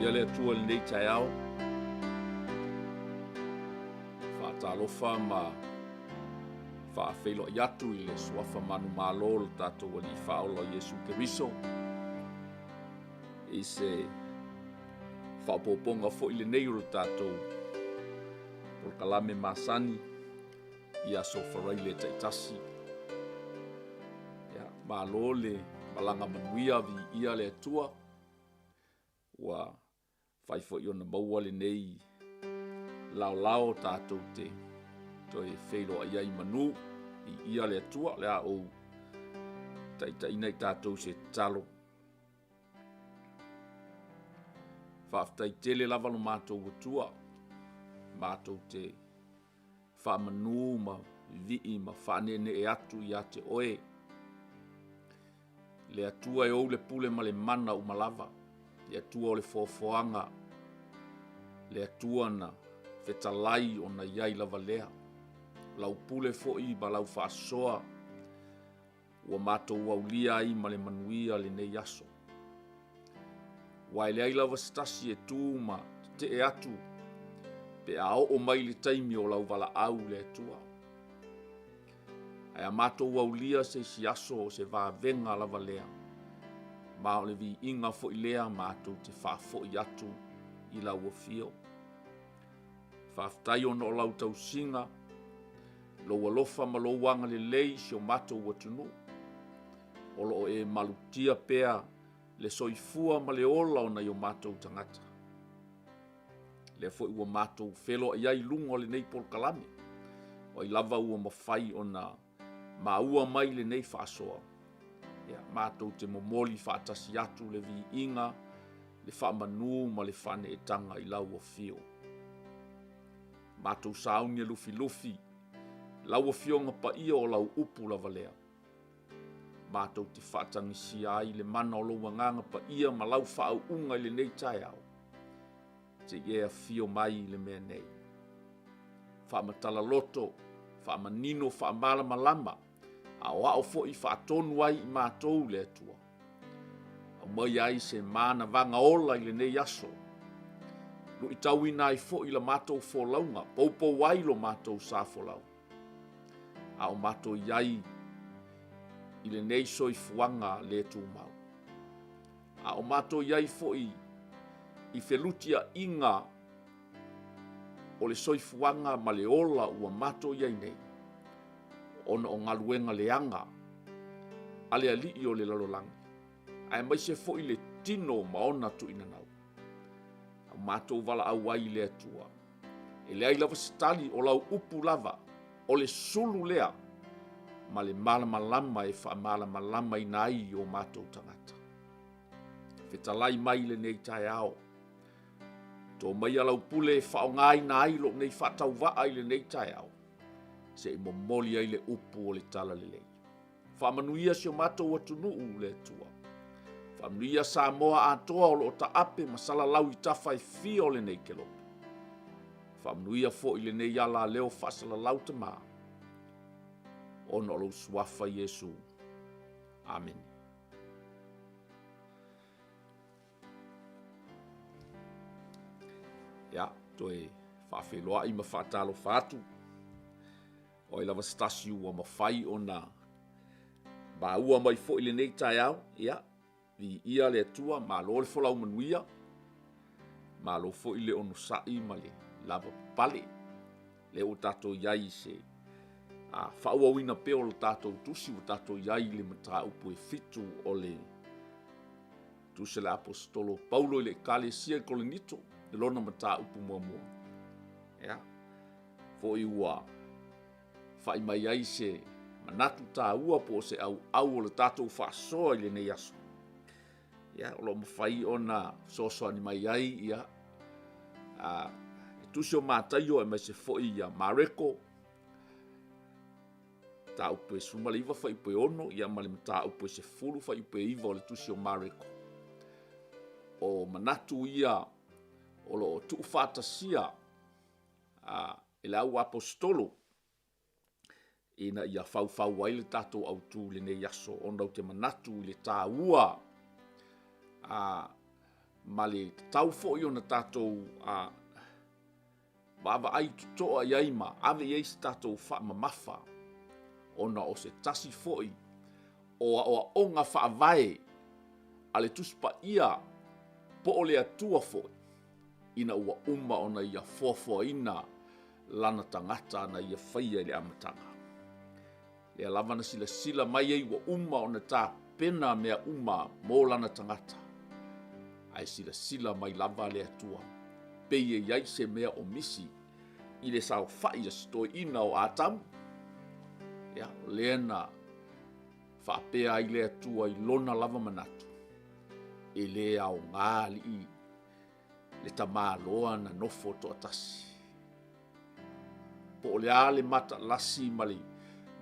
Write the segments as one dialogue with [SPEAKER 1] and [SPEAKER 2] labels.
[SPEAKER 1] ia le atua lenei taeao faatalofa ma faafeiloai atu i le suafa manumālō le tatou alii faaola o Iesu Keriso i se faaopoopoga foʻi lenei o le tatou polokalame masani ia sofarai le taʻitasi ia mālō le malaga manuia viia le atua ua fai foʻi ona maua lenei laolao tatou te toe feiloai ai manū viia le atua le a ou taʻitaʻina i tatou se tatalo faafetaitele lava lo matou atua matou te faamanū ma vii ma faaneenee atu iā te oe le atua e ou le pule ma le mana uma lava le atua o le foafoaga le atua na fetalai ona iai lava lea lau pule foʻi ma lau faasosoa ua matou aulia ai ma le manuia lenei aso ua e leai lava setasi e tū ma tetee atu pe a o'o mai le taimi o lau valaau le atua ae a matou aulia se isi aso o se vavega lava lea ma o le viiga foʻi lea matou te faafoʻi atu i lauafio faafetai ona o lau tausiga lou alofa ma lou aga lelei sio matou atunuu o loo e malutia pea le soifua ma le ola ona i o matou tagata le foʻi ua matou felo ai ai luga o lenei polokalame o i lava ua mafai ona maua mai lenei faasoa ia matou te momoli faatasi atu le viiga le faamanū ma le faaneetaga i lauafio matou sauni e lufilufi lauafioga paia o lau upu lava lea matou te faatagisia ai le mana o lou agaga paia ma lau faauʻuga i lenei taeao te ia fio mai le mea nei faamatalaloto faamanino faamalamalama aoao foʻi faatonu ai i matou le atua aumai ai se manavaga ola i lenei aso lui tauina ai foʻi la matou folauga poupou ai lo matou sa folau a o matou iai i lenei soifuaga le tumau a o matou iai foʻi i felutiaʻiga o le soifuaga ma le ola ua matou iai nei ona o galuega leaga a le alii o le lalolagi ae maise foʻi le tino ma ona tuʻinanau a matou valaau ai le atua e leai lava se tali o lau upu lava o le sulu lea ma le malamalama e faamalamalama ina ai o matou tagata fetalai mai lenei taeao to maia lau pule e faaogāina ai lo nei faatauvaa i lenei taeao se i momoli ai le upu o le tala lelei faamanuia sio matou atunuu le atua faamanuia sa moa atoa o loo taape ma salalau i tafa e fia o lenei kelope faamanuia foʻi lenei ala leo faasalalau tamā ona o lou suafa Iesu amen ia toe faafeiloaʻi ma faatalofa atu o i lava setasi ua mafai ona maua mai foʻi lenei taeao ia viia le atua malo le folau manuia malo foʻi le onosaʻi ma le lava papale le o tatou iai se faauauina pea o le tatou tusi ua tatou iai le mataupu e fitu o le tuse le apostolo paulo i le ekalesia i kolenito le lona mataupu muamua ia foʻi ua faimai ai se manatu tāua po se au o le tatou faasoa i lenei aso ia o loo mafai ona soasoani mai ai ia e tusi o mataio e mai se foʻi ia mareko taupu e suma le iva faiupu e ono ia ma le mataupu e sefulu faiupu e iva o le tusi o mareko o manatu ia o loo tuu faatasia e le au apostolo ina ia faufau ai le tatou autū lenei aso ona o te manatu i le tāua ma le tau fo'i ona tātou Baba ai tutoa iai ma ave iai se tātou whaamamafa ona o se tasi fo'i o onga whaavae a le tuspa ia po o le atua fo'i ina ua uma ona ia foafoaina lana tangata na ia whaia le amatanga. Lea lava na sila mai ai ua uma ona tā pena mea uma mō lana tangata. Ai sila mai lava le atua. Peie iai se mea o misi i le sao whai a stoi ina o ātamu. Ia, lea na whaapea i le atua i lona lava manatu. E le au ngāli i le tamāloa na nofo to atasi. Po le ale mata lasi mali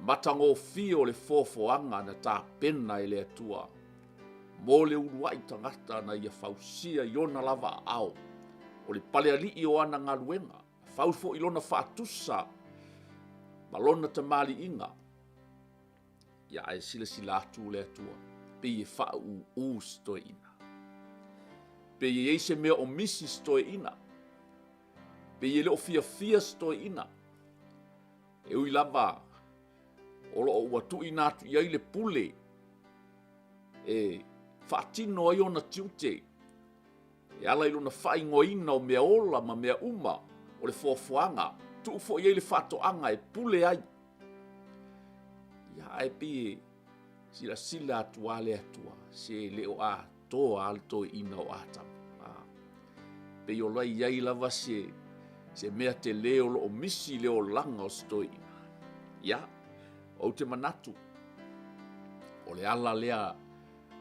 [SPEAKER 1] mata ngō fio le fofoanga na tā pena i le atua. Mō le uruai tangata na ia fausia i ona lava au. O le pale alii o ana ngaluenga. Faufo i lona whaatusa. Ma lona tamali inga. Ia ai sila atu le atua. Pe i whau stoi ina. Pe i eise mea o misi stoi ina. Pe i leo fia stoi ina. E ui lava. Olo o watu ina atu i aile pule. E whaatino ai ona tiute. E ala i lona whai ngoina o mea ola ma mea uma. O le foafoanga. Tu ufo i aile whaatoanga e pule ai. Ia ai pie sila atu ale atua. Se leo a toa al toi ina o atam. Pe i ola i ai lava se mea te leo lo o misi leo langa o stoi ina. Ia, o te manatu. O le ala lea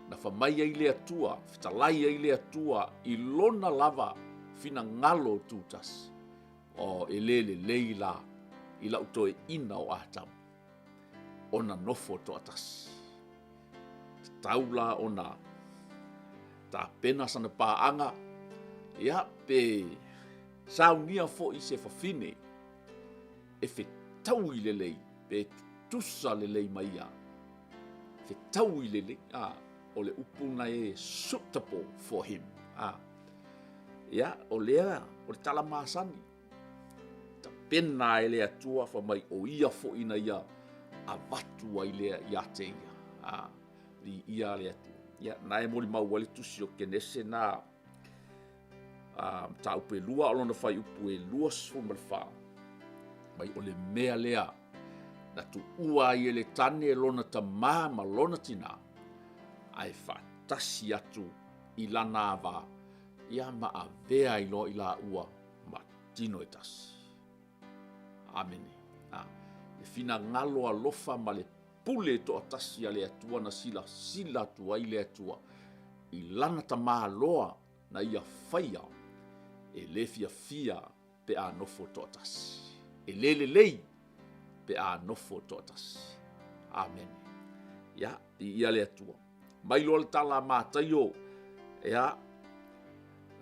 [SPEAKER 1] na whamai ai le atua, whitalai ai le atua, i lona lava fina ngalo tūtas. O e leila, i lau toe ina o atam. Ona nofo to atas. Taula ona ta pena sana paanga. Ia pe saunia fo i se fafine. E fe tau i lelei, pe tusa lelei maia. Fe tau i lelei, o le upuna e suitable for him. Ia, o lea, o le tala masani. Ta pena e lea tua fa mai o ia fo ina ia a watu ai lea ia te ia. Li ia lea tua. Ia, na e mori mau wale tusi o kenese na ta upe lua o lona fai upu e lua sfu malfa. Mai o le mea lea na tu ua i ele tane e lona ta ma lona tina. Ai fatasi atu i lana ava. Ia ma a vea i lo i la ua ma tino etas. Amene. Le fina ngalo a lofa ma le pule to atasi a le atua na sila tua i le atua. I lana ta maa loa na ia whaia. E le fia pe a nofo to atasi. E lei pe a nofo to atasi. Amen. Ia, i ia le atua. Mai lo le tala mātaio. Ia,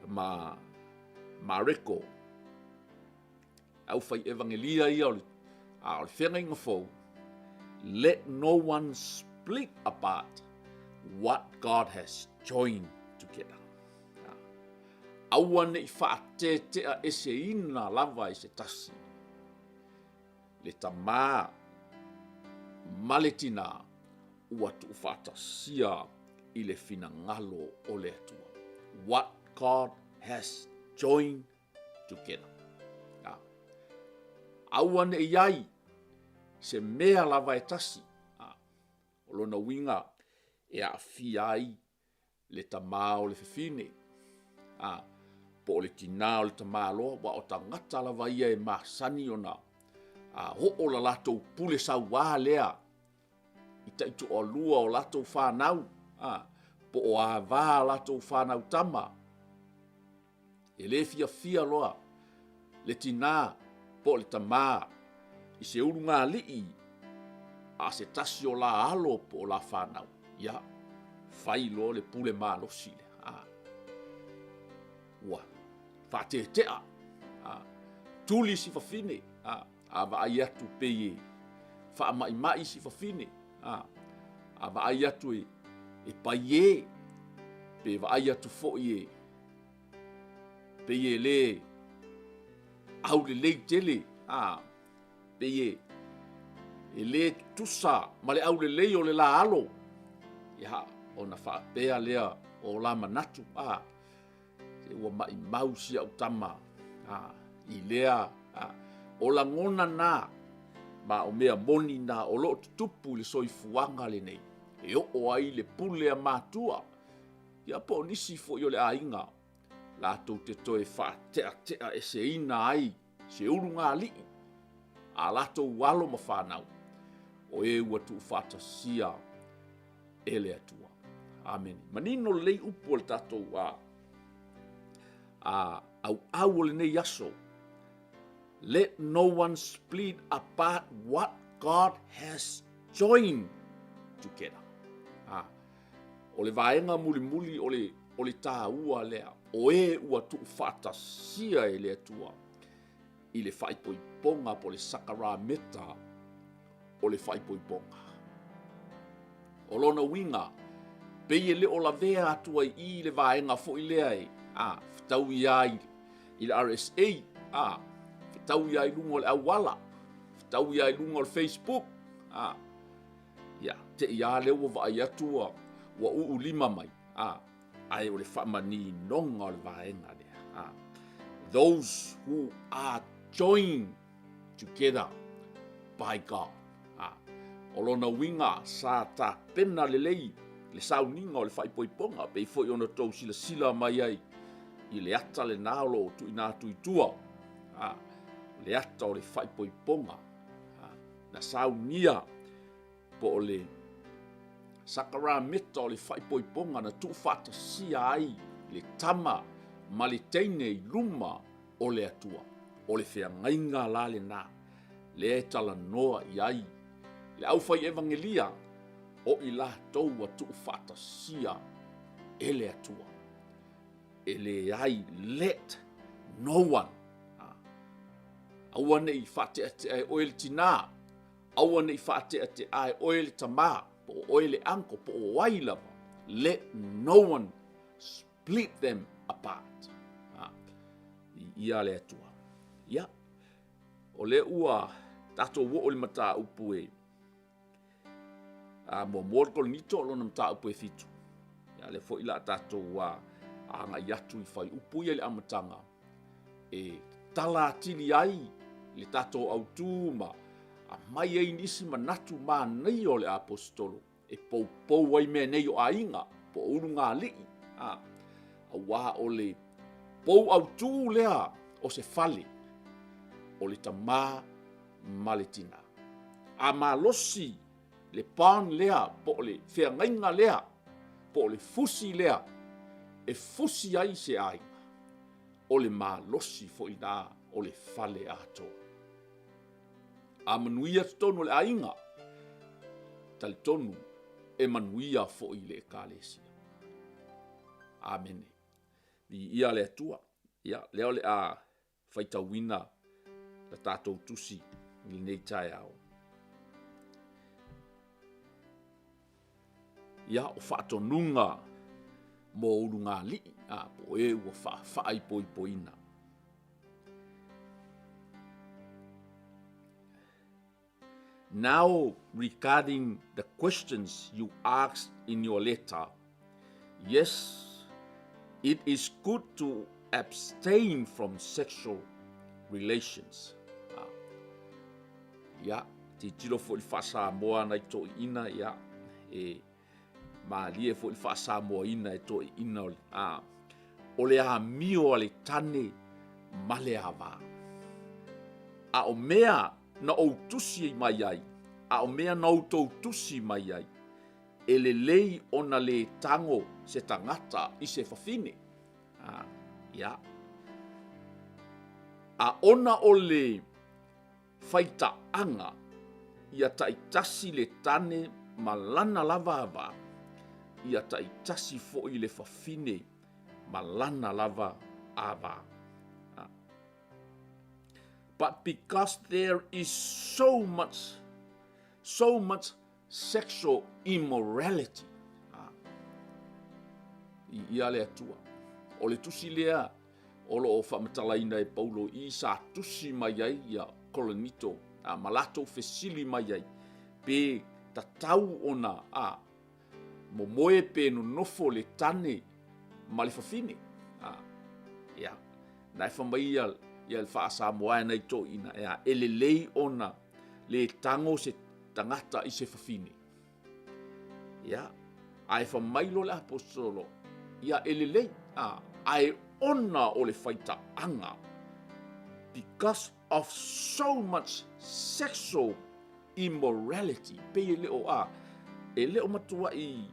[SPEAKER 1] ma reko. Au fai evangelia ia o le whenga inga fau. Let no one split apart what God has joined together. Aua ne i whaatetea e se ina lava i se tasi. Le tamā maletina ua tu whaatasia i le fina ngalo o le atua. What God has joined together. Aua ne iai se mea lava e tasi. O lona winga e a fiai le tamā o le fefine. Po o le tina o le tamā loa wa o tangata lava ia e masani ona. Ho o la latou pule sa wā lea. I taitu o lua o latou whanau. Po o a vā latou whanau tama. E le fia loa. Le tina po le tamā. I se urunga lii. A se tasi o la alo po o la whanau. Ia. Whai lo le pule mālosi le. Ua. Whatetea. Tuli si whawhine. A vai atu peye. Whaamai si whawhine. A vai atu e paie. Pe vai atu fo ye. Peye le au le tele peye ele tusa male au le o le la alo ya ona fa pea lea o la manatu se ua mai mausi au tama i lea o la ngona na ma o mea moni na o lo tupu le soifuanga le nei e o ai le pule a matua ia po nisi fo yo le ainga la to te toe fa te e se ina ai se urunga li a la to walo ma fanau o e ua tu fata sia ele atua amen manino lei upo le tato au le nei yaso let no one split apart what God has joined together o le vaenga muli o le tā ua lea o e ua tu fata sia ele atua i le faipoiponga po le sakarameta o le faipoiponga o lona winga pei le o la vea atua i le vaenga fo i lea fitau i le RSA fitau i lungo le awala fitau i lungo le Facebook te ia le ua vai atua ua lima mai ai o le whamani nonga o le vaenga lea those who are joined together by God o lona winga sa ta pena lelei le sauninga o le faipoiponga pei foi ona tou sila mai ai i le ata le nalo tu ina tu itua le ata o le faipoiponga na saunia po o le sakarameta o le faipoiponga na tu fata sia ai le tama ma le teine i luma o le atua o le feangainga la le na le tala noa i ai le au fai evangelia o i la tou atu fata sia ele atua ele ai let no one aua nei fate ate ai oil tina aua nei fate ate ai oil tama po oil anko po waila let no one split them apart ia le atua ia o le ua tato wo o le mata upu mo morkol nito lo nam ta upu fitu ya le fo ila tato wa anga yatu i fai upu ia le amatanga tala tili ai le tato autuma mai ai nisi manatu ma nei o le apostolo pou ai me nei o ainga po urunga li wa o le pou autu lea o se fale o le tama maletina malosi le pan lea po le feangainga lea po le fusi lea fusi ai se ai o le malosi fo ina o le fale ato manuia tonu le ainga tal tonu manuia fo i le ekalesia amen ia le atua ia leo le faitauina la tatou tusi i nei tae au ia o whaatonunga mo urunga li po ua whaai poipoina now regarding the questions you asked in your letter, yes, it is good to abstain from sexual relations. Ya, ti tiro fo fa Samoa na to ina ya ma lie fo fa Samoa ina to ina o le a mio le tane male ava. O mea na o tusi mai ai. O mea na o to tusi mai ai. Ele lei ona le tango se tangata i se fafine. Ya. Ona o le faita anga ia taitasi le tane malana lava ava. Ia taitasi fo i le fafine malana lava ava. But because there is so much sexual immorality, ia le atua. O le tusi lea, olo o whamatalaina e Paulo i sa tusi mai ai ia Koronito, malato fesili mai ai, pe tatau ona mo moe pe no nofo le tane ma le fafine. Ia, na e whamai ia le wha Samoa nei to ina, ia elelei ona le tango se tangata i se fafine. Ia, ai whamai lo le apostolo, ia elelei, ai ona o le whaita anga, because of so much sexual immorality. Pe ele o matua i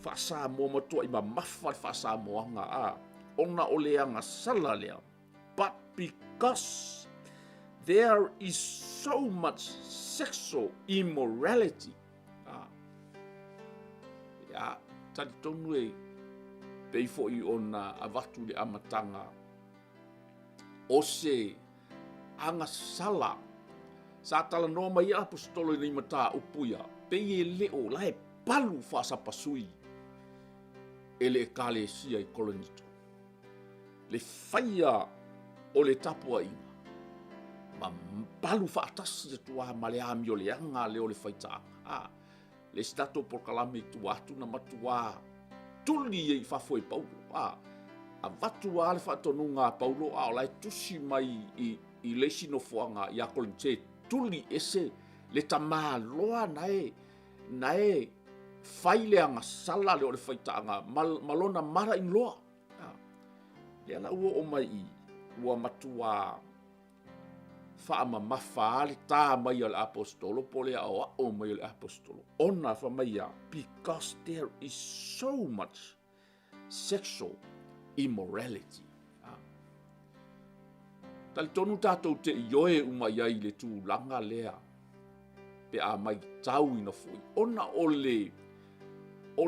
[SPEAKER 1] whaasa mo matua i mamafa whaasa mo anga ona o le anga sala lea. But because there is so much sexual immorality, ya tali tonu e pei fo i ona avatu le amatanga o se anga sala sa tala no mai apostolo ni mata upuya pe ye leo la e palu fa sa pasui ele kale sia i Koronito le faia o le tapua ina ma palu fa atasi tua male amio le anga le o le faita le stato por kalame tu atu na matua tuli e fa foi Paulo a vatu ale fa tonunga Paulo o lai tusi mai i le sino foanga ia Koronite tuli ese le tama loa nae faile anga sala le o le faitanga malona mara in loa. Le ala ua o mai ua matua whaama mawhaale tā mai al apostolo pole o mai al apostolo. Ona wha mai because there is so much sexual immorality. Tali tonu tātou te ioe umai ai le tū langa lea pe a mai tau ina foi. Ona o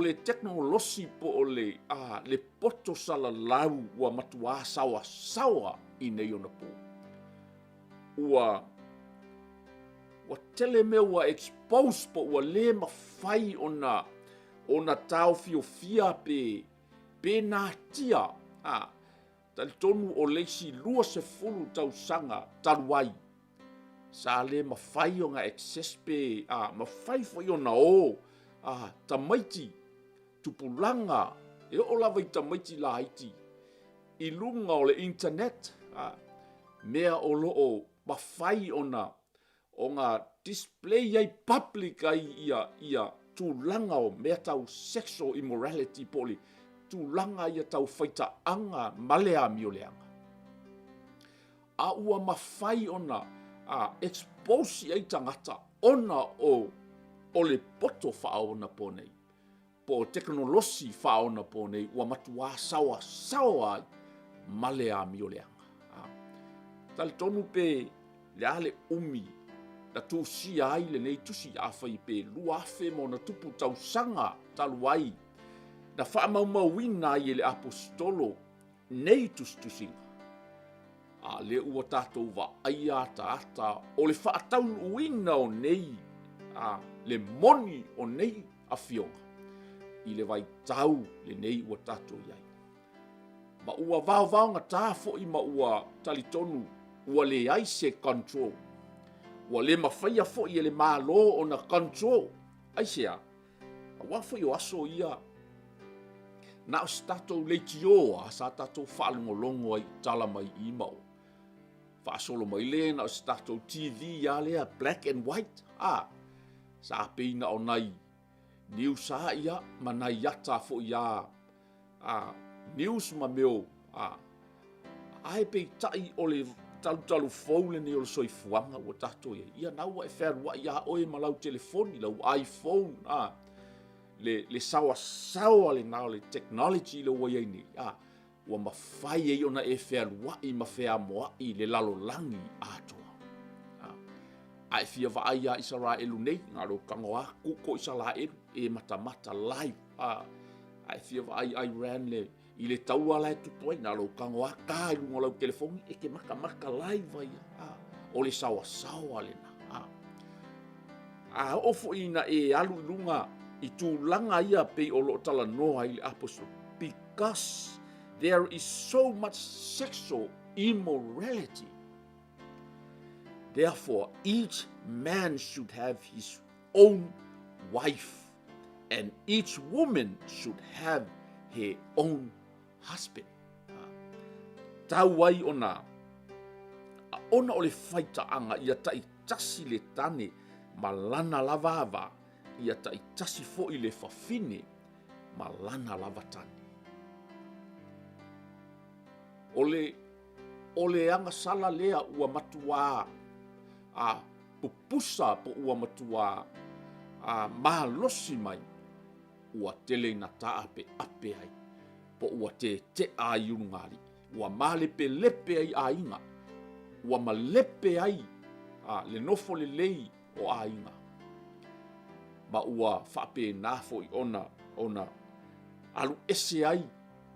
[SPEAKER 1] le teknolosi po o le poto sala lau ua matua sawa i nei ona po. Ua tele me ua expose po ua le mawhai ona tau fia pe nā tia. Tali tonu o leisi lua se fulu tau sanga taluai. Sa le mawhai o ngā access pe mawhai foi ona tamaiti tupulanga e o lava i tamaiti la haiti i lunga o le internet mea o loo mawhai ona o ngā display ai public ai ia tūlanga o mea tau sexual immorality poli tūlanga ia tau whaita anga malea mioleanga. A ua mawhai ona expose ai tangata ona o le poto whaona pōnei. Po teknolosi whaona pōnei ua matua sawa malea mioleanga. Tali tonu pe le ale umi na tūsi ai le nei tusi awhai pe lua afe mo na tupu tau sanga taluai. Na whaamaumauina i le apostolo nei tustusinga. Le ua tātou wa aia ata o le whaatau uina o nei le moni o nei a fionga. I le vai tau le nei ua tātou iai. Ma ua vāonga tā fo i ma ua talitonu ua le ai se control. Ua le mawhaia fo i le mālo o na control. Aisea, ua fo i o aso ia na o statou le tioa sa tatou whaalongolongo ai tala mai i mau. Whaasolo mai le na o statou TV ia lea black and white. Sa peina o nai news sa ia manai yata fo ia news ma meo ai pe tai o le talu phone ni o le soifuanga o tatou ia naua e wherua ia oe malau telefoni lau iPhone le sawa le nao le technology le wai ai ni ua mawhai ei ona e wherua i ma whea moa i le lalo langi atoa. Ai fia wa ai a Israelu nei, ngaro kangoa kuko Israelu e mata live. Ai fia wa ai Iran le i le taua lai tutoi, ngaro kangoa ka i lunga lau telefoni e ke maka live ai. O le sawa le na. Ofo ina e alu lunga i tūlanga ia pe o lo tala noa i le apostol. Because there is so much sexual immorality. Therefore, each man should have his own wife, and each woman should have her own husband. Tauai ona ole faitaanga ia tai tasi le tane malana lavava ia tai tasi fo i le fafine malana lava tane. Ole anga sala lea ua matua a pupusa po ua matua a mahalosi mai ua tele na taa pe ape ai po ua te ayungali ua malepe lepe ai ainga ua malepe ai le nofo le lei o ainga ma ua fape na fo i ona alu ese ai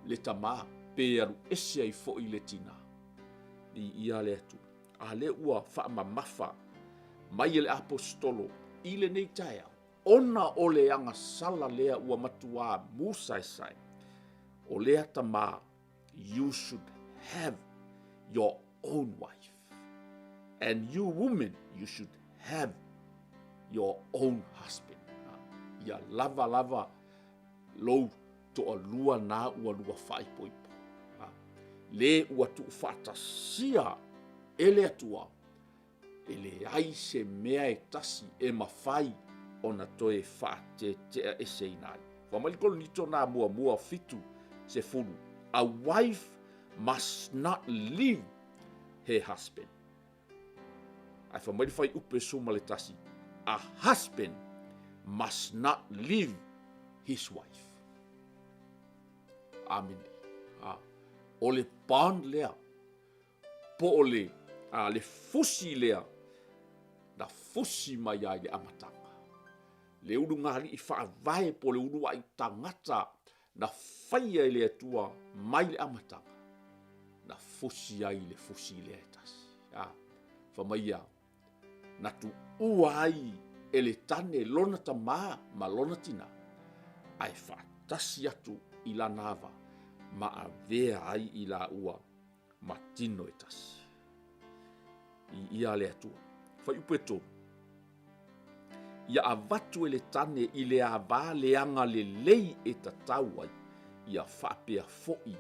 [SPEAKER 1] le tama pe alu ese ai fo i le tina i ia le atu a le ua fa mamafa mai le apostolo i le nei tae ona o le anga sala lea ua matua musaisai o lea tama you should have your own wife, and you women you should have your own husband. Ia lava lou to a lua na ua lua fai poipo. Le ua tu fatasia ele atua ele ai se mea e tasi e mafai ona toe fa te e seinai. Wamalikolo nito na mua fitu se fulu. A wife must not leave her husband. Ai whamari fai upe suma le tasi. A husband must not leave his wife. Amen. O le bond lea. Po o le fusi lea. Na fusi mai ai le amatanga. Le uru ngari i whaavae po le uru ai tangata na whaia i le atua mai le amatanga. Na fusi ai le fusi le etasi. Whamaia, na tu ua ai e le tane lona tama ma lona tina. Ai whaatasi atu i la nava ma a vea ai i la ua ma tino etasi. I ia le atua. Whai upe tō. Ia avatu e le tane i le ava leanga le lei e tatau ai. Ia whapea fo'i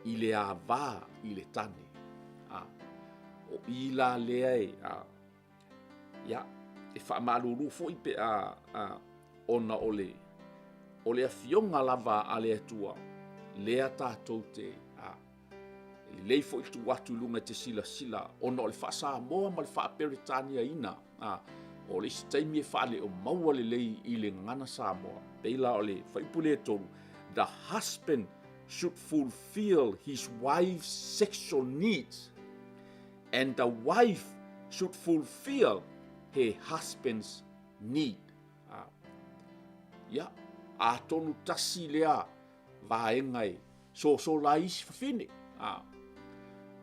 [SPEAKER 1] i le ava i le tane. O i la lea ia e whaamaluru fo'i pe ona ole a fionga lava a le atua. Lea tātou te lei fo'i tu watu lunga te sila ona ole whaasa moa ma le whaaperitania ina. O le taimi e whaale o maua le lei i le ngana Samoa. Peila o le whaipule tolu. The husband should fulfill his wife's sexual needs, and the wife should fulfill her husband's need. Ia, a tonu tasi lea vaenga e so lai isi whawhine.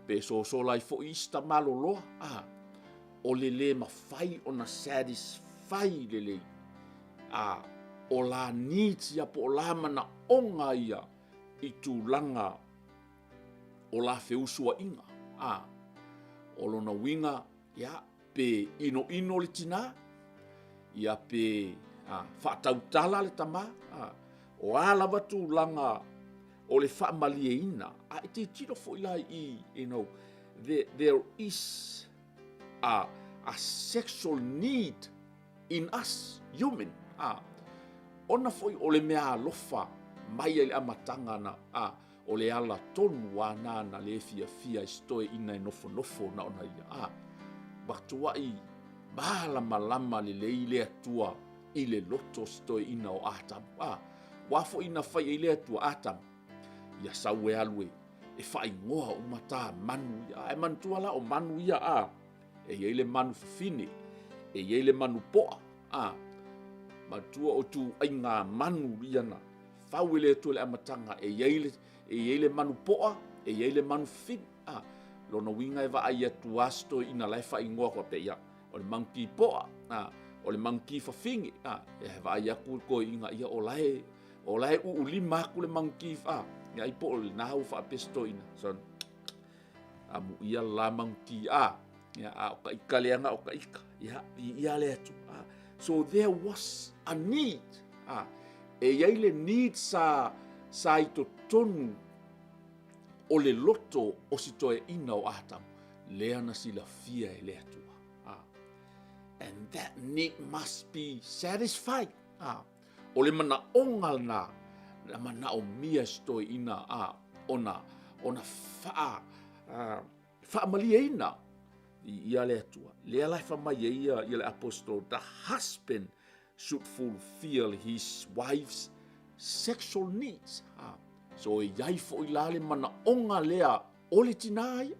[SPEAKER 1] Pe so lai fo ista maloloa. O le mawhai o na satisfy le. O la needs ia po o la mana onga ia i tūlanga o la feusua inga. O lona winga ia pe ino le tina. Ia pe whaatautala le tama. O alawa tūlanga o le whaamalie ina. E te tiro fo ila there is a sexual need in us human. Ona foi o le mea alofa mai le amatanga na o le ala tonu wana na le fia stoe ina e nofo na ona ia. Batua i bala malama le le atua i le loto stoe ina o atam. Wafo ina fai i le atua atam. Ia saue alue e fai ngoa o mata manu ia. E mantua la o manu ia E iei le manu fafine. E iei le manu poa. Matua o tu ainga manu iana. Fau ele tu le amatanga. E iei le manu poa. E iei le manu fin. Lona winga e va aia tu asto ina lai fai ngoa kwa pe ia. O le manki poa. O le manki fafingi. E va aia ko inga ia o lai ulima ku le manki ngai po le na fa pestoina son amu ia lamang ti a ya o ka ikaleanga o ka ika ya ia le atu so there was a need e ia le need sa ito tonu o le loto o si toe ina o atam lea na sila fia e le atua and that need must be satisfied o le mana ongal na mana o mia si toe ina ona fa malia ina ia le atua lea lai fa mai ia le apostol the husband should fulfill his wife's sexual needs so e iai fo i la le mana onga lea o le tina ia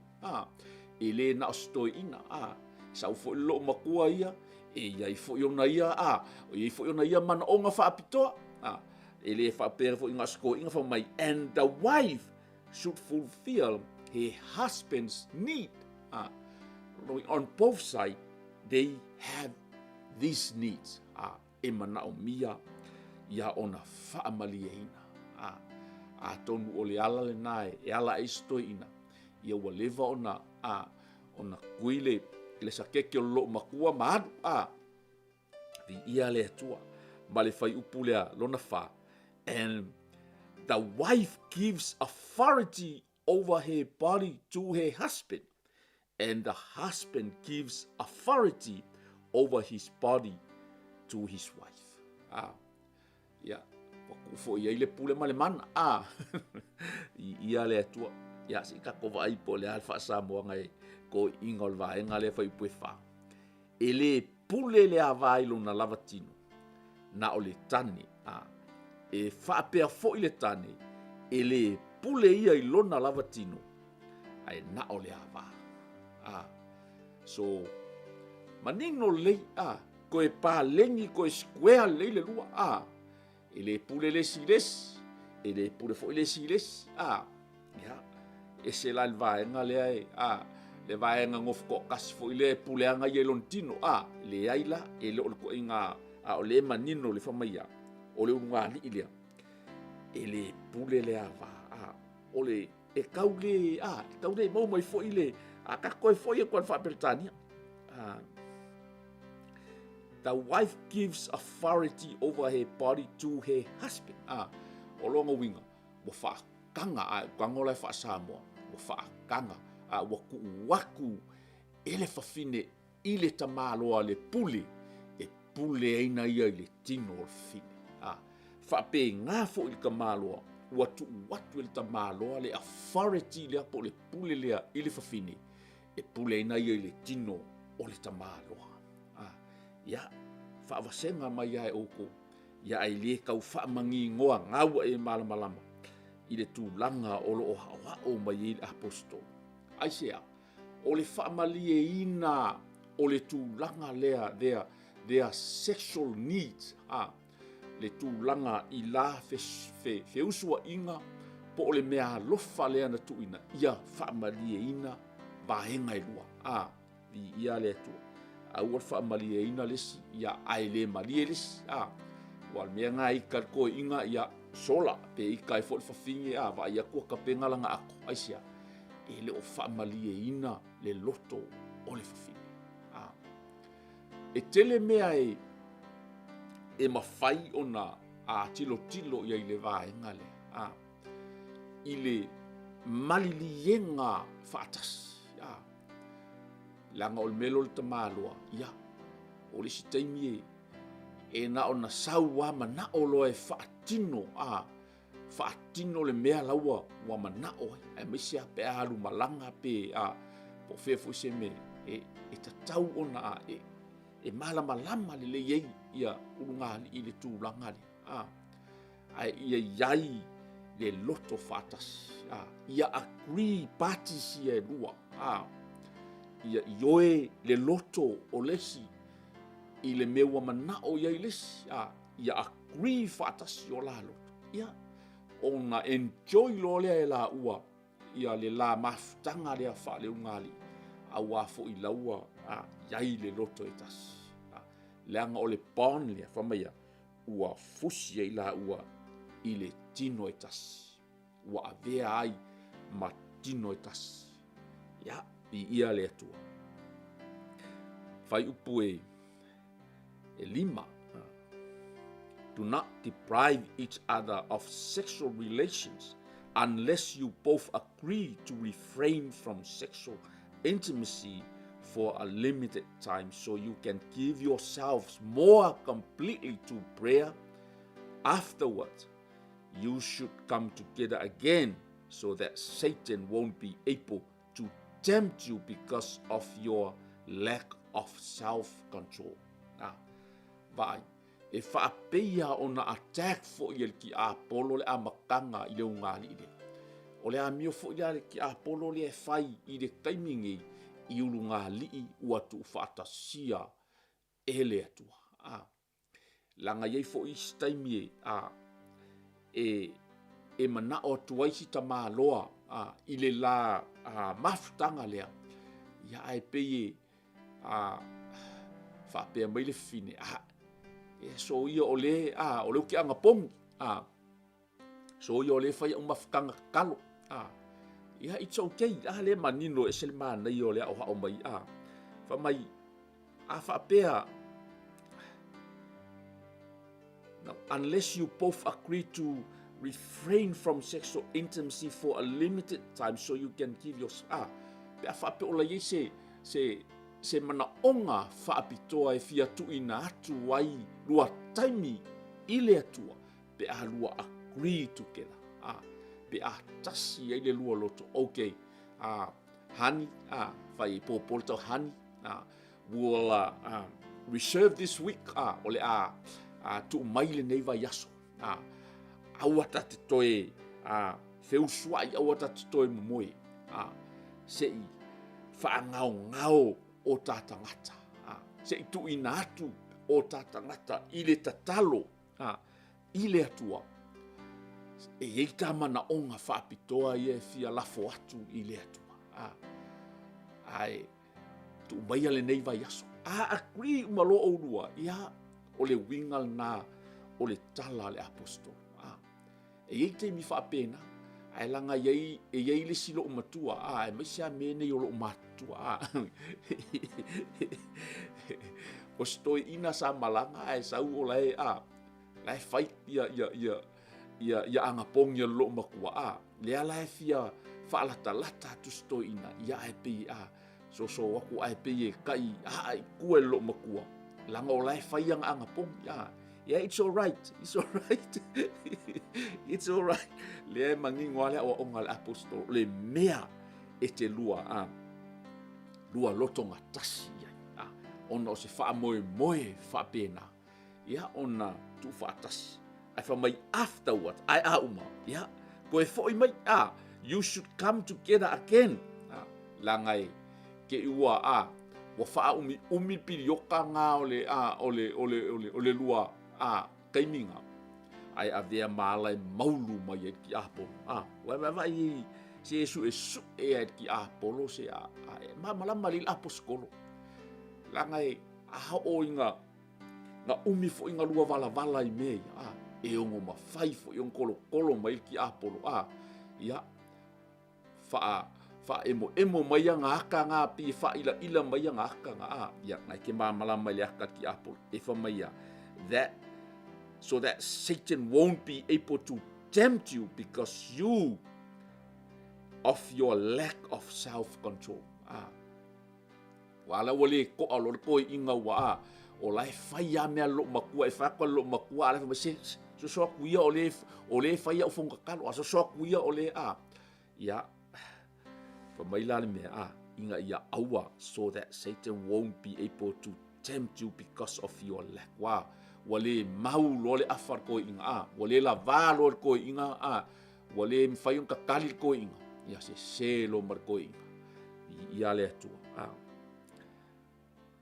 [SPEAKER 1] e le na ostoi ina sa fo lo makua ia e iai fo iona ia o iai fo iona ia mana onga fa apitoa e le fa per fo inga sko inga fa mai and the wife should fulfill her husband's need on both sides they have these needs e mana o mia ia ona fa amalia ina tonu o le ala le nae e ala e stoi ina ia ua leva ona kuile le sakeke o lo makua maadu vi ia le atua ma le fai upu lea lona fa and the wife gives authority over her body to her husband and the husband gives authority over his body to his wife ia fo ia le pule male mana ia le atua ia si ka ko vai po le alfa samo ngai ko ingol vai ngale fai puefa ele pule le avai lo na lavatino na ole tani e fa pe fo ile tani ele pule ia i lona lavatino ai na ole ava so manino le ko e pa lengi ko e square le lua ele pule le siles ele pule fo le siles ya e se la vaenga le le vaenga ngof ko kas fo le pule anga ye lontino le aila e le ko inga o le manino le famaya o le unga ni ile ele pule le ava o le e kaule mo mai fo ile ka ko fo ye ko fa Britania the wife gives authority over her body to her husband. O longa winga, wa fa kanga kangola fa Samoa, wa fa kanga waku ele fa fine ile tamalo le pule e pule ina ia le tino fine. Fa pe nga fo il kamalo watu il tamalo le authority le po le pule le ile fa fine e pule ina ia le tino o le tamalo. Ya fa vasenga mai ai oko ya ai le kau fa mangi ngoa ngau e malamalama i le tūlanga o lo o mai i apostol ai sea o le fa malie ina o le tūlanga lea their sexual needs le tūlanga i la fe usua inga po o le mea lofa lea na tuina ia fa malie ina vaenga i lua vi ia le tu au fa malie ina lesi ia ai le malie lesi wal mea ngai ko inga ia sola pe i kai fo fa fingi va ia ko ka penga langa ako ai sia e le o fa malie ina le loto o le fa fingi e tele mea e mafai ona tilo ia i le vaenga le i le malilienga fatas langa o melo le tamaloa ia o le sitaimi e na ona saua mana o lo e faatino faatino le mea laua wa mana o e misia pe alu malanga pe po fefo se me e tatau ona e malama le yei ia ulunga i le tūlanga le ai ia yai le loto fatas ia agree parties ia lua ia ioe le loto o lesi i le meua manao ia i lesi ia agree fatas o la loto ia ona enjoy lo lea e la ua ia le la mafutanga lea fa le ungali au afo i laua iai le loto e tasi leanga o le pon lea whamaia ua fusi e la ua i le tino e tasi ua avea ai ma tino e tasi. Ia, I ia le atua. Fai upu e lima. Do not deprive each other of sexual relations unless you both agree to refrain from sexual intimacy for a limited time so you can give yourselves more completely to prayer. Afterward, you should come together again so that Satan won't be able to tempt you because of your lack of self-control. Vai, e whaapeia o na attack fo i ki a polo le a makanga i le ungali i le. O le a mio fo i ki a polo le e whai i le taimingi i ulunga li ua tu whaatasia e le atua. Langa iei fo i staimi e mana o tuaisi ta māloa i le la mafutanga lea. Ia ai peye whapea mai le fine. So ia o le uki anga pongi. So ia o le whai au mafutanga kalo. Ia it's okay. Le manino e sele mana i o le au hao mai. Wha mai whapea. Now, unless you both agree to refrain from sexual intimacy for a limited time so you can give your pe whape ola ye se mana onga whaapitoa e fia tuina atu wai lua taimi ile atua pe a lua agree together pe a tasi e le lua loto okay honey whai popolta honey will reserve this week ole tu maile nei vai yaso awata te toe feu suai awata te toe momoe sei whaangao o tātangata sei tu ina atu o tātangata ile tatalo ile atua e eita mana onga whaapitoa i e fia lafo atu ile atua ai tu maia le nei vai yaso agree umalo o lua ia o le wingal na o le tala le apostol. E iei te mi whaapena, ai langa iei le silo o matua, e mai sea mene o lo matua. O stoi ina sa malanga, sau o lai whai ia angapong ia lo makua, lea lai fia whaalata-lata tu stoi ina, ia e pi so waku ai pi e kai, ai kue lo makua. Langa o lai whai ang angapong, yeah, it's all right. It's all right. It's all right. Le mangingoa le o ngal apostol le mea e te lua lotonga tasi ai. Ona se fa moe fa pena. Ya ona tu fa tasi. Ai fa mai afterward ai uma. Ya ko e foi mai you should come together again. Langai ke ua wa fa umi pirioka nga ole lua kaiminga ai avea malai maulu mai ki apolo vai se su e ki apolo se malama li apostolo langai o inga na umi fo inga lua vala i me e ongo ma fai fo yon kolo mai ki apolo ia fa emo mai nga aka nga pi fa ila mai nga aka nga ia ngai ke malama li aka ki apolo e fa mai that so that Satan won't be able to tempt you because of your lack of self-control. Wala wale ko alo ko inga wa o lai faya me lo makua e fa ko lo makua ala fa so kuia ole faya o fonga kalo so kuia ole ya fa mai la me inga ia awa so that Satan won't be able to tempt you because of your lack. Wale mau lo le afar ko inga wale la valo ko inga wale mfayong kakali ko inga ya se lo mar ko inga ya le tu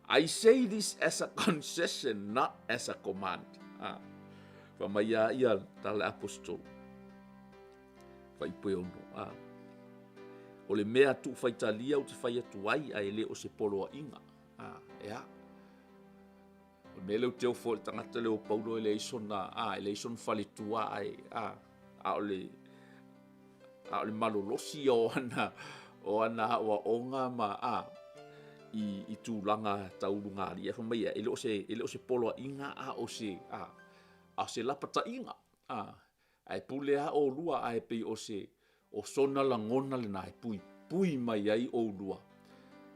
[SPEAKER 1] I say this as a concession, not as a command. Famaya ia tala apostol fai poiono ole mea tu fai talia o te fai atu ai a ele o se polo inga ya me leu teu fo tangata leu paulo ele isona ele ison fale tua ai ole le malolosi o ana wa onga ma i tūlanga taurunga lia fa mai ele o se polo inga o se lapata inga ai pulea o lua ai pe o sona langona le nai pui mai ai o lua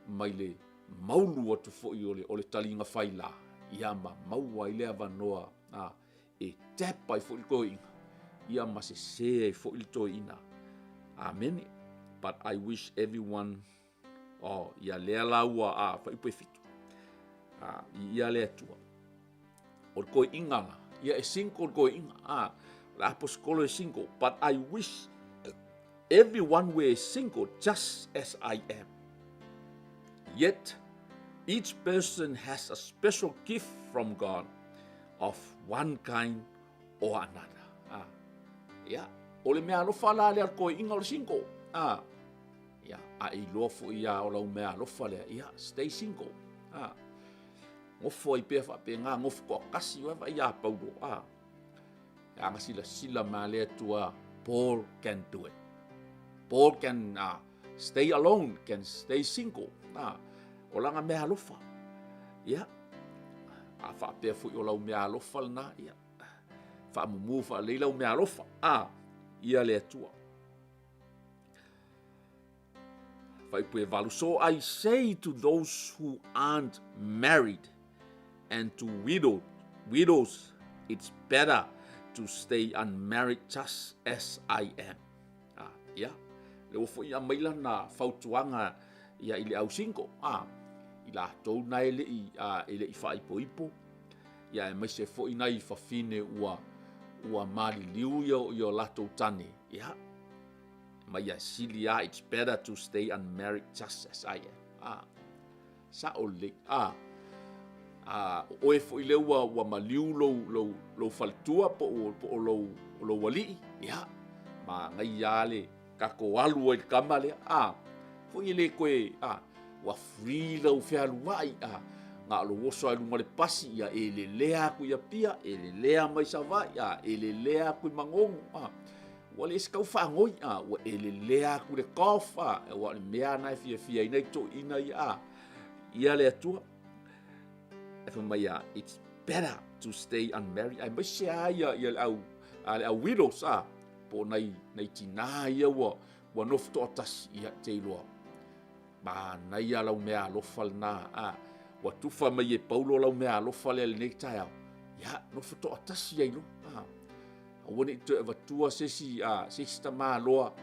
[SPEAKER 1] mai le maulu atu fo i o le talinga faila ia ma maua i lea vanoa e tapa i fo i koinga ia ma se fo i toina amen. But I wish everyone ia lea laua fa ipe fitu ia lea tua o koe inga ia e single koe inga la aposkolo e single, but I wish everyone were single just as I am. Yet each person has a special gift from God of one kind or another. Ole mea alofa la lea koe inga o single. I lofo ia o lau mea alofa lea. Stay single. Ngofo i pea wha pe ngā ngofo ko kasi wa ia paudo. Anga sila ma lea tua Paul can do it. Paul can stay alone, can stay single. O langa mea alofa. Wha pea fu i o lau mea alofa lana. Wha mumu wha leilau mea alofa. Ia lea tua. So I say to those who aren't married and to widows, it's better to stay unmarried just as I am. Le ofo ia maila na fautuanga ia ile au single. Ila tau na ele i whaipo. Ia e mai se fo ina i whawhine ua mali liu i lato tane. Mai silia, it's better to stay unmarried just as I am. Sa ole. Oe fo ile ua maliu lo faltua po lo wali. Ma ngai ale kako alu o kama le. Fo ile koe wa free lo fealuai. Nga lo woso alu male pasi ia ele lea ku ia pia, ele lea mai savai, ele lea ku mangongu. Wale iskau whaangoi, wa ele lea ku le kofa, wa le mea nai fia inai to ina ia lea tua. Efa mai it's better to stay unmarried. Ai mai se ia au widows, po nei tina ia wa nofto atas ia te loa. Ma nai lau mea alofal na, wa tufa mai e paulo lau mea alofal ele nei tai au. Ia, nofto atas ia ilo. Wone te vatua sesi tama loa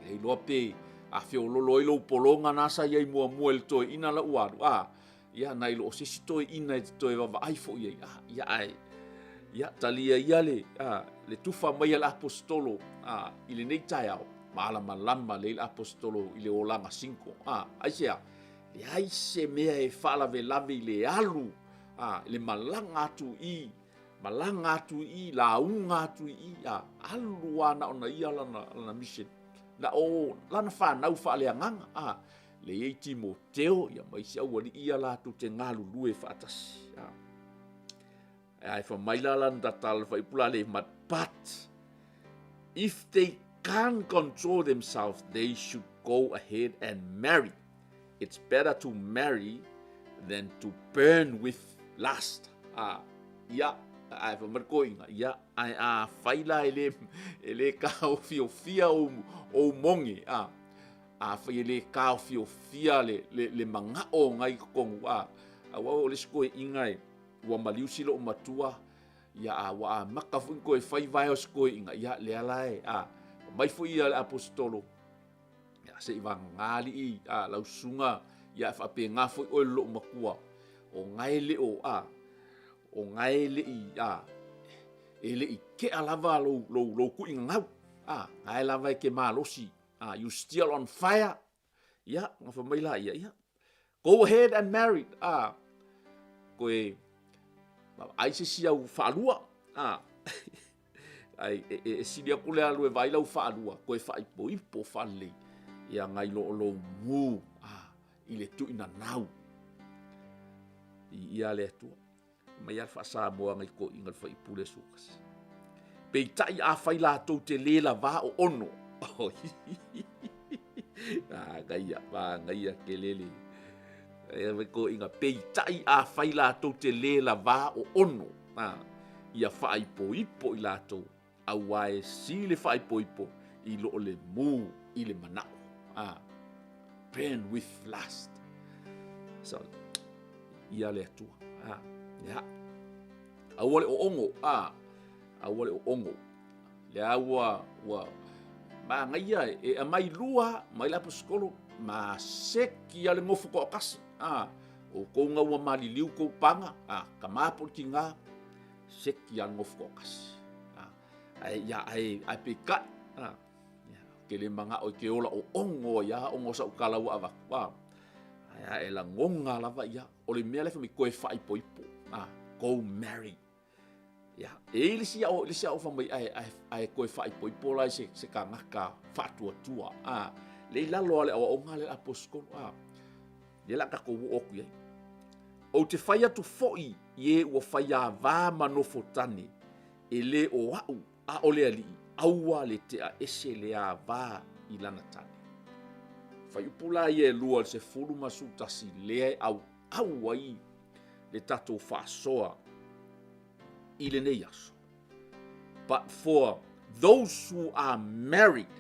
[SPEAKER 1] e loa pe fio lolo ilo polonga nasa ia mua el to ina la uaru ia nai lo sesi to ina to va ai fo ia ai ia talia ia le tufa mai al apostolo ile nei tai au mala malama le apostolo ile olanga 5 ai sia le ai se mea e fala ve lave le alu le malanga tu i launga tu i alu ana ona ia lana mission na o lana fa nau fa le nganga le e Timoteo ia mai sia wali ia la tu te ngalu lue fa atas ai fa mai la lana tal fa ipula le mat but if they can't control themselves they should go ahead and marry. It's better to marry than to burn with lust. Ai fa markoinga ia ai faila ele ka fia o mongi fa ele ka fia le manga o ngai kongu wa o le skoi ingai wa maliusi lo matua ia wa maka fu ko fai vai o skoi inga ia le alai mai fu ia apostolo ia se iwa ngali lau sunga ia fa pe ngafu o lo makua o ngai le o ngai le ele I ke alava lo ku ingau ngai lava ke malosi you still on fire ngafa mai la ia go ahead and marry koe ai se sia u falua ai silia kule alu e vai lau falua koe fa ipo falle ia ngai lo mu ile tu ina nau ia le tu mai alfa sa mo ngai ko ingal fa ipule sukas pe tai a fai la to te lela va o ono Oh, gaya pa gaya kelele. Ko inga peitai a fai latou te lē lava o ono. Ia faaipoipo i latou. Aua e si le faaipoipo i loo le mū i le manao. Burn with lust. So, ia le atua. Ia. Aua le o ongo. Aua le o ongo. Le aua ma ngaia e amai lua mai la poskolo ma seki ale ngofu ko kasi o ko nga wa mali liu ko panga ka mapo kinga seki ale ngofu ko kasi ai peka ke le manga o ke ola o ongo ya ongo sa ukala wa ava ai la ngonga lava ya o le mele fa mi ko e fai poipo go marry. Ya, lisia o fa mai ai ko fai poi pola se ka ngaka fatua. Le lalo ale o ngale aposkol. Le la ka ko o ku ye. O te fai atu foi ye o fai a va manofo tani. Ele o au a ole ali aua le te a ese le a va i lana tani. Fai upula ye lua se fulu masu tasi le au ai le tato fa soa. But for those who are married,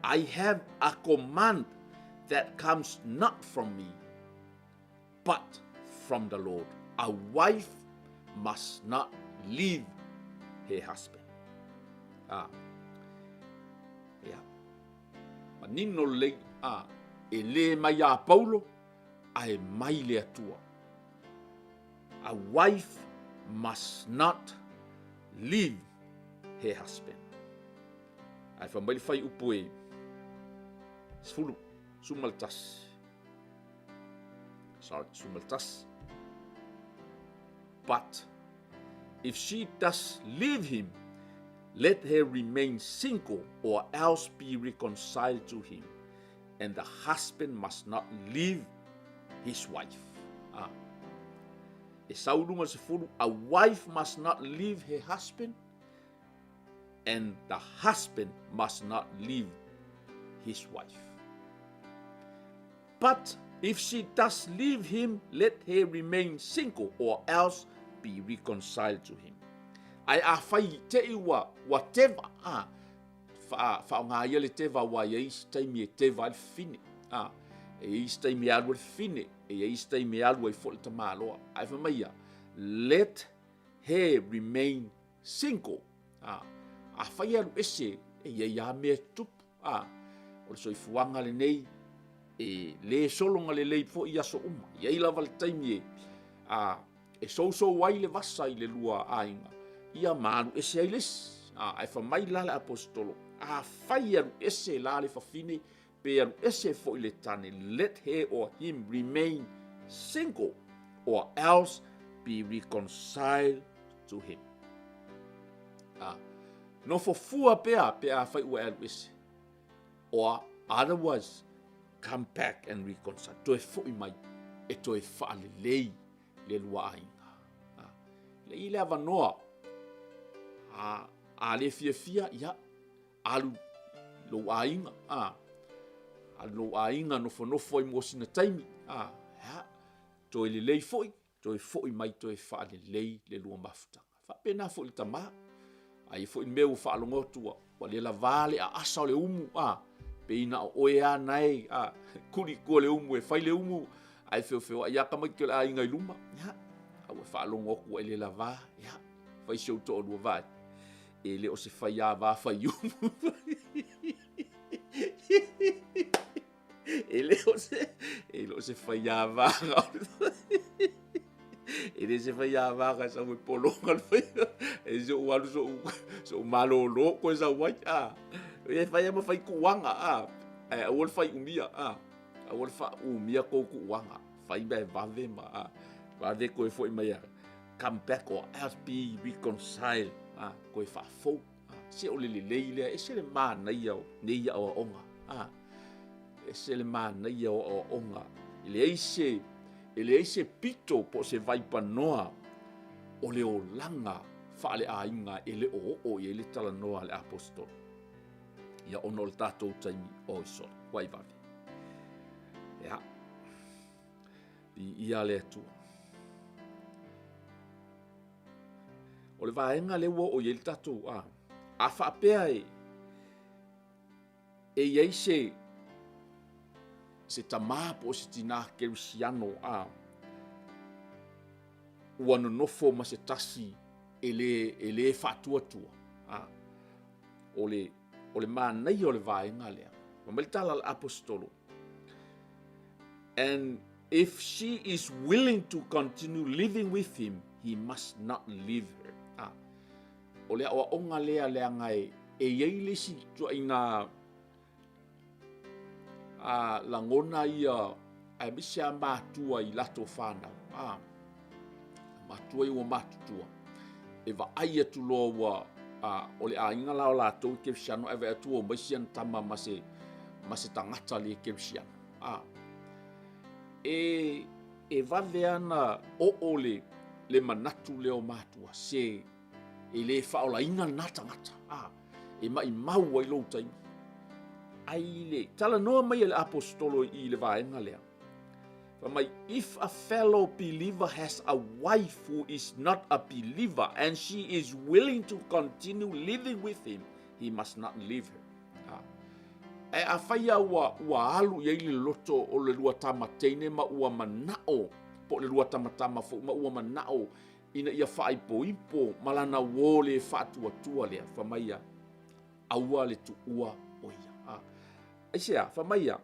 [SPEAKER 1] I have a command that comes not from me, but from the Lord. A wife must not leave her husband. Manino le ele mai a Paulo ai mai le atua. A wife must not leave her husband. Ai fa mai fai upoe. Sfulu sumaltas. Sumaltas. But if she does leave him, let her remain single or else be reconciled to him. And the husband must not leave his wife. A wife must not leave her husband, and the husband must not leave his wife. But if she does leave him, let her remain single, or else be reconciled to him. Ai a fai te iwa whatever fa nga yele teva wa ye taimi e teva al fine e taimi al fine e taimi al wa fol ta malo ai fa mai let her remain single a fai al ese e ya me tup o so fuanga le nei e le solo nga le fo ia so ye la val taimi e so wai le vasa i le lua ainga ia manu ese ailes ai fa mai la apostolo a fai aru ese la le fafine pe aru ese fo i le tane let her or him remain single or else be reconciled to him. No fofua pe a fai ua aru ese or otherwise come back and reconcile to e fo i mai e to e fa le lei le lua ainga le i le avanoa a le fia ia alu lo ainga alu ainga no fonofo i mosina taimi to le lei foi to e foi mai to e fa le lei le lua mafuta fa pena fo le tama ai fo i meu fa longo tua wa le la vale a asa le umu pe ina o ea nai kuri ko le umu e fai le umu ai feo ia kama ke la inga i luma au fa longo ko le la va fai show to do va ele o se fai va fai umu ele o se fai va ele se fai va ka sa mo polo ngal fai e so walu so malo lo ko sa wa e fai ma fai kuanga e o fai umia o fa umia ko kuanga fai ba va ma va de ko foi mai come back or else be reconciled ko fa fo se o le leile e se le mana ia nei o onga e se le mana ia o onga ele ese pito po se vai panoa o le olanga fa le ainga ele o ele tala noa le apostol Ia ono le tātou taimi o isola. Wai vave. Ia. Ia le atua. O le vaenga le ua o ia le tātou. A whaapea e iei se tamā po se tina kerisiano ua no nofo ma se tasi ele whaatuatua. O le mānei o le vaenga lea. Ma le tala apostolo. And if she is willing to continue living with him, he must not leave her. O lea o onga lea ngai iei le si tua ina langona ia ai misia matua I lato whanau. Matua I ua matutua. E wa ai atu loa ua o le a inga lao lato kerisiano ewe atua o maisian tama ma se tangata le kerisiano. E vave ana o le manatu leo matua se e le whaola ina nā tangata. E mai mau ai lou taimi. Ai le tala noa mai le apostolo I le vaenga lea. Mai, if a fellow believer has a wife who is not a believer and she is willing to continue living with him, he must not leave her. E a whaia ua alu iei le loto o le lua tamateine ma ua manao po le lua tamatama fo ma ua manao ina ia whaipo malana wō le whātua lea whamaia aua le tu ua o ia. Aisea, whamaia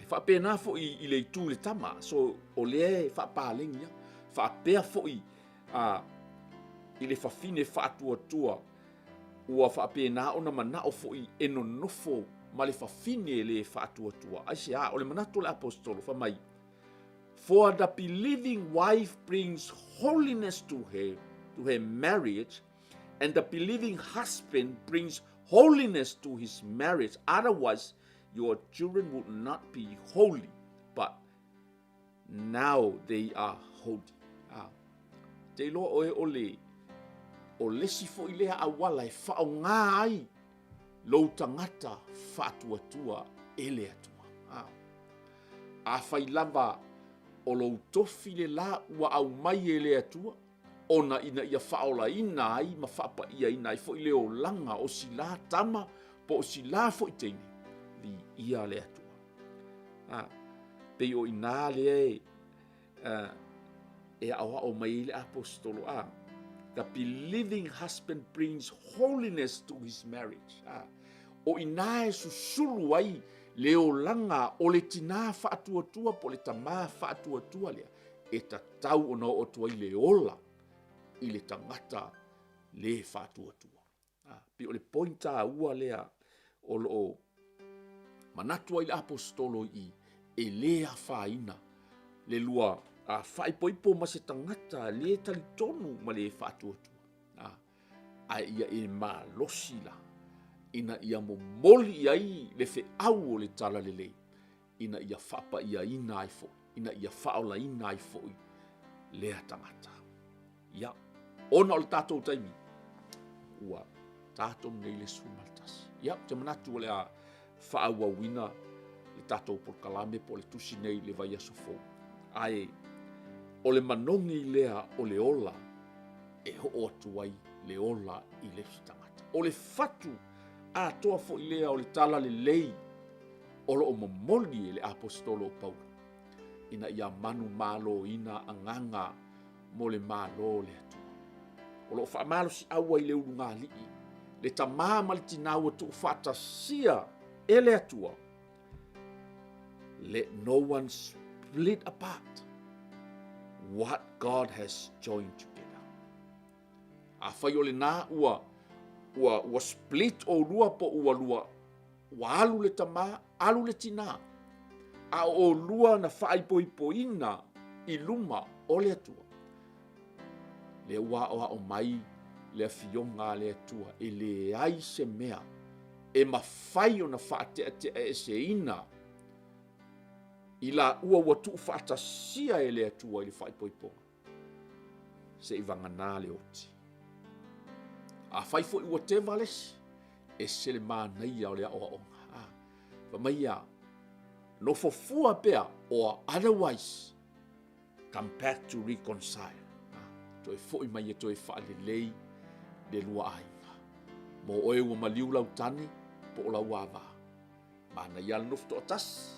[SPEAKER 1] whapena fo I le tu le tama so o le whapālengia whapea fo I le whawhine whātua ua whapena ona manao fo I eno nofo ma le whawhine le whātua. Aisea, o le manato le apostolo whamai. For the believing wife brings holiness to her marriage, and the believing husband brings holiness to his marriage. Otherwise, your children would not be holy, but now they are holy. Te loa o lesi fo I lea awala e whaonga ai lou tangata whātua ele atua. A whai lava o lou tofi le la ua au mai ele atua, ona ina ia whaola ina ai ma whapa ia ina ai fo I leo langa o si la tama po o si la fo I teine li ia le atua. Pei o ina le e awa o mai le apostolo. The believing husband brings holiness to his marriage. O ina e susulu ai leo langa o le tina whātua po le tamā whātua lea e tatau ona o tua I le ola I le tangata le whātua. Pi o le pointa ua lea o lo manatua I le apostolo I e lea whaina le lua whaipoipo ma se tangata le talitonu ma le whātua. Ai ia e mā losi la ina ia mo moli ai le fe au o le tala le lei. Ina ia whapa ia ina ai fo. Ina ia whaola ina ai fo lea tangata. Ia, ona o le tātou taimi. Ua tātou nei le sumaltasi. Ia, te manatu o le a whaau wina le tātou por kalame po le tusi nei le vai aso fo. Ai, o le manongi lea o le ola e ho atu ai le ola I le tangata. O le fatu a toa fo I lea o le tala le lei o lo o momoli le apostolo o Paulo. Ina ia manu malo ina anganga mo le malo le atua. O lo wha malo si awa I le urunga lii. Le tamā ma le tinau atu whatasia e le atua. Let no one split apart what God has joined together. A whai o le nā ua split o lua po ua lua ua alu le tamā, alu le tina. A o lua na whaipoipoina I luma o le atua. Le ua o mai le fionga le atua e le ai se mea e mawhai o na whaatea e se ina I la ua tu whaatasia e le atua I le whaipoiponga. Se I vangana le oti. A whaifo I ua te valesi. e sele mānai o le aʻoaʻoga. Famaia, no fofua pea or otherwise come back to reconcile. Toe foʻi mai e toe faalelei le lua aiga. Mo oe ua maliu lau tani po o lau ava. Manai ala nofo toʻatasi.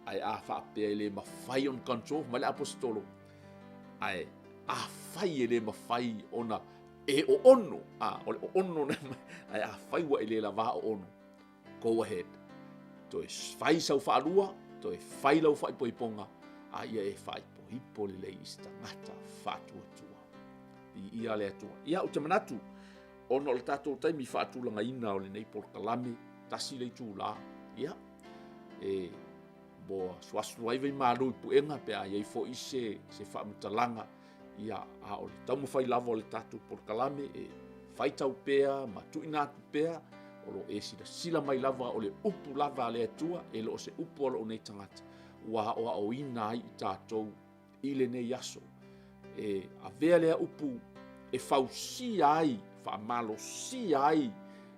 [SPEAKER 1] Ai a faapea le mafai on control ma le apostolo. Ai a fai e le mafai ona e o ono. O le o ono na ai a fai wa ele lava o ono. Go ahead. Toe fai sau faalua, toe fai lau fai poiponga. Ia e fai poipo le ista ngata fatuatua. Ia le atua. Ia o te manatu. Ono le tatou taimi faatulanga ina o le nei Polokalame. Tasi le tūla. Ia. Bo suasu ai vei malo puenga pe ai fo ise se fa mutalanga ia a o tau mo fai lava o le tatu Polokalame fai tau pea ma tuina tu pea o lo esi da sila mai lava o le upu lava le atua lo se upu o lo nei tangata wa o ina ai tatou ile nei yaso a vea le upu fausi ai fa malo si ai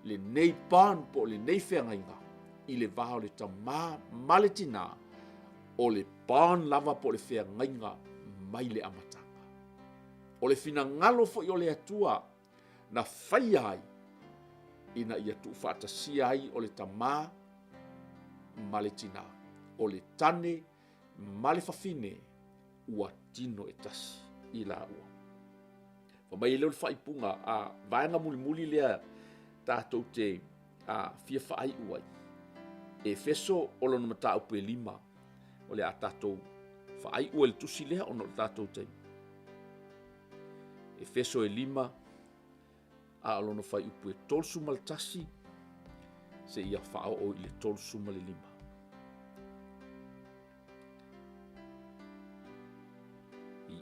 [SPEAKER 1] le nei pan po le nei whengainga i le vaha le tamā maletina o le pan lava po le whengainga mai le amatanga. O le fina ngalo fo i o le atua na whai ai ina ia tu whaatasi ai o le tamā maletina o le tane male whawhine ua tino e tasi i la ua. Whamai leo le whaipunga a vaenga muli muli lea tātou te fia whaai uai. Efeso o lona mata upu 5 o le a tātou whaai ua le tusi lea ono le tātou te. Efeso 5 a lona whai upu 3 ma le tasi se ia whao o i le 3 ma le 5.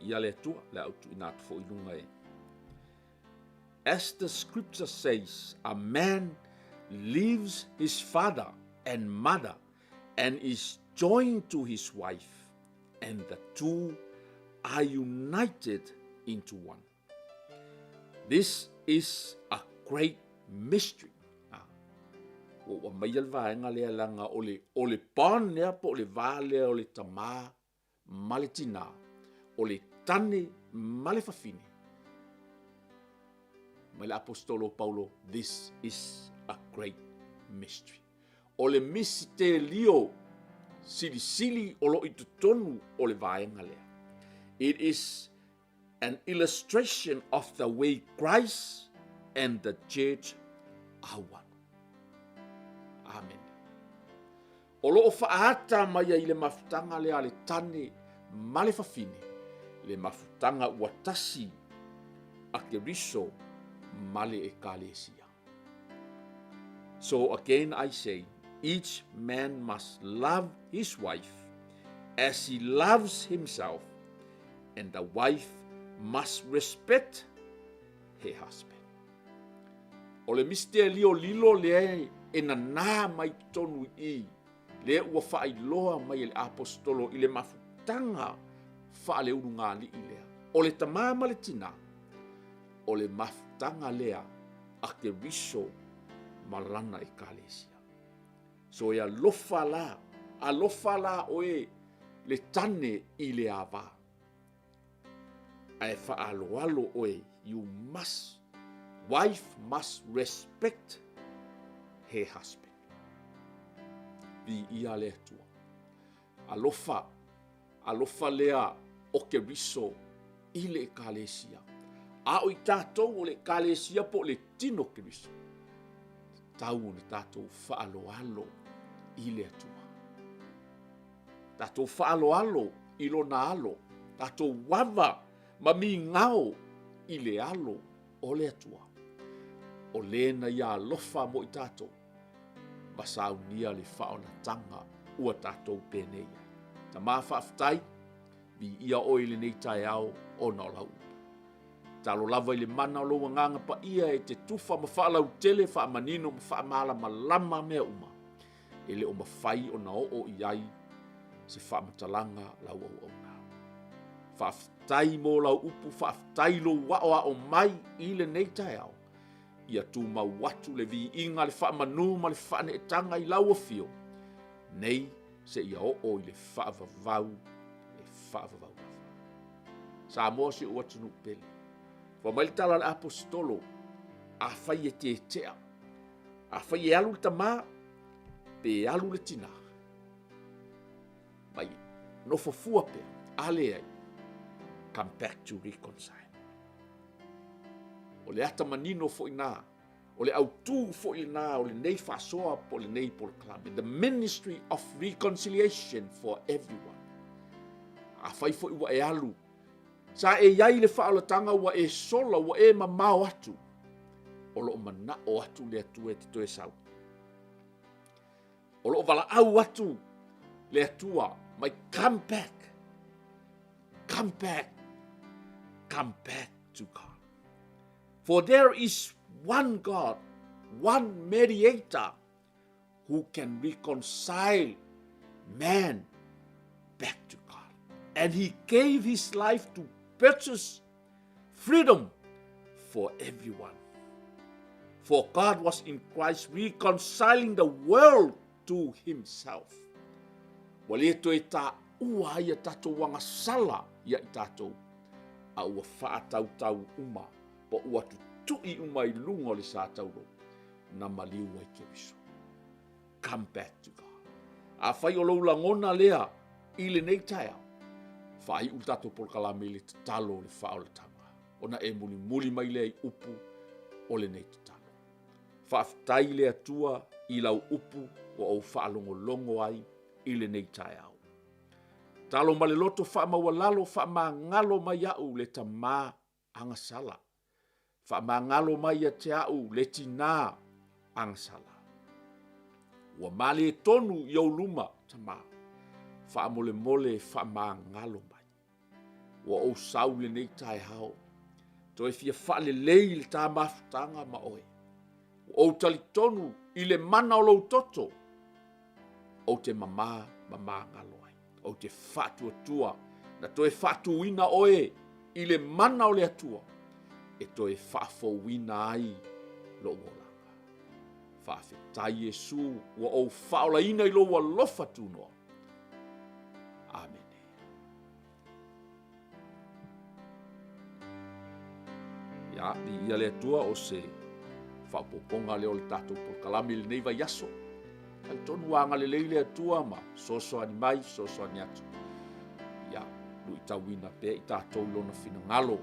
[SPEAKER 1] Ia le atua le autu ina atu fo ilunga e. As the scripture says, a man leaves his father and mother and is joined to his wife, and the two are united into one. This is a great mystery. O mai al vaenga le langa o le pan lea po le vale o le tamā male tina o le tane male fafine. Mai le apostolo Paulo, this is a great mystery. O le misterio sili o lo itutonu o le vaenga lea. It is an illustration of the way Christ and the church are one. Amen. O lo faata mai i le mafutanga lea le tane male fafine. Le mafutanga watasi a keriso male ekalesia. So again I say, each man must love his wife as he loves himself, and the wife must respect her husband. O le misterio lilo le ena nā mai tonu i le ua whaailoa mai le apostolo i le mafutanga whaale urunga li i lea. O le tamama le tina, o le mafutanga lea a ke riso malana e kalesia. So e alofa la oe le tane i le ava. Ai whaaloalo oe, wife must respect her husband. Vi ia le atua. Alofa lea o ke riso i le kalesia. A o i tātou o le kalesia po le tino ke riso. Tau ne tātou whaaloalo i le atua. Tātou whaaloalo i lo na alo. Tātou wawa ma mi ngao i le alo o le atua. O le na ia alofa mo i tātou. Basau nia le whaona tanga ua tātou pēneia. Ta maa whaaftai, vi ia oile nei tai au o na lau. Talo lava i le mana o loa nganga pa ia e te tufa ma whaalau tele wha manino ma whaamala ma lama mea uma. Ele o mawhai o na o iai se whaamatalanga lau au na. Whaaftai mo lau upu, whaaftai lo wao o mai i le nei tai au. ia tu mawatu le vi inga le wha manu ma le wha ne tanga I lau fio. Nei se ia o I le wha vavau e wha vavau. Sa moa si ua tunu pele. Fa mai tala le apostolo a whai e te tea. A whai e alu le tama pe alu le tina. Mai no fofua pe ale ai. Come back to reconcile. O le ata manino fo ina, o le autu fo ina, o le nei fasoa po le nei proclaim. The ministry of reconciliation for everyone. A fai fo iwa e alu. Sa e iai le whaalatanga wa e sola wa e mamao atu. O lo mana o atu le atu e te toe sau. O lo wala au atu le atua. Mai come back. Come back. Come back to God. For there is one God, one mediator who can reconcile man back to God. And he gave his life to purchase freedom for everyone. For God was in Christ reconciling the world to himself. Wale to e ta ua ia tatou wanga sala ia I tatou. A ua whaatau uma. Po ua tutui uma I lunga le sa tauro. Na maliu ai ke wiso. Come back to God. A whai o lau langona lea I le nei taia. Whai u tatou polkalame le tatalo le whao le tanga. Ona e muli mai le I upu o le nei tatalo. Whaafitai le atua I lau upu o au whaalongolongo ai I le nei taia au. Talo ma le loto whaamawalalo whaamangalo mai au le tamā angasala. Whaamangalo mai a te au le tina angasala. Ua male tonu I au luma tamā. Whaamole mole whaamangalo mai. Ua o sau le nei tai hao. Toi fia whaale lei le tā mafutanga ma oe. O tali tonu I le mana o lau toto. O te mamangalo ai. O te whātua tua. Na toi whātuina oe I le mana o le atua. E toi whaafouina ai lo ngolanga. Whaafetai Yesu ua o whaola ina I lo wa lofa tunoa. Amen. Ya, ni ia le atua o se whaapoponga leo le tātou por kalami le nei vai aso. Ai tonu wanga le leile atua ma soso ani mai, soso ani atu. Ya, lui tauina pe I tātou lona fina ngalo.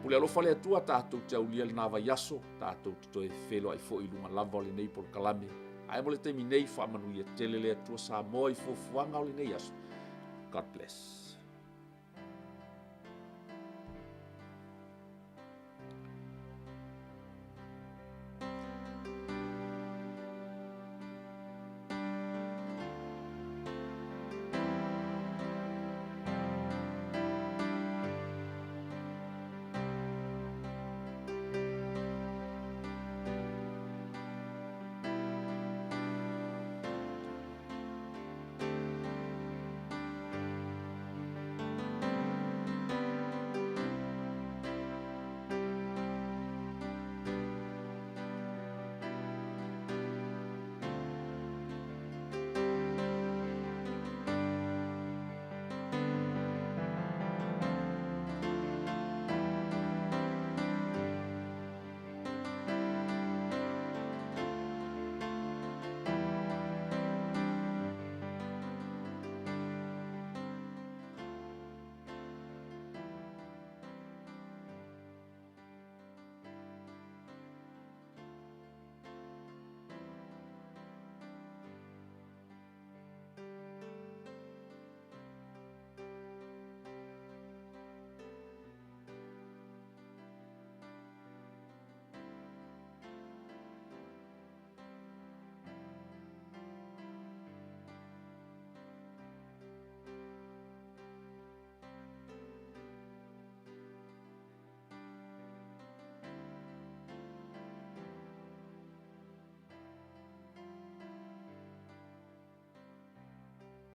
[SPEAKER 1] Pule alofa le atua tātou te aulia le nava yaso, tātou te whelo ai fo I lunga lava le nei por kalame. Ai mo le temi nei whaamanuia tele le atua sa moa I fofuanga o le nei yaso. God bless.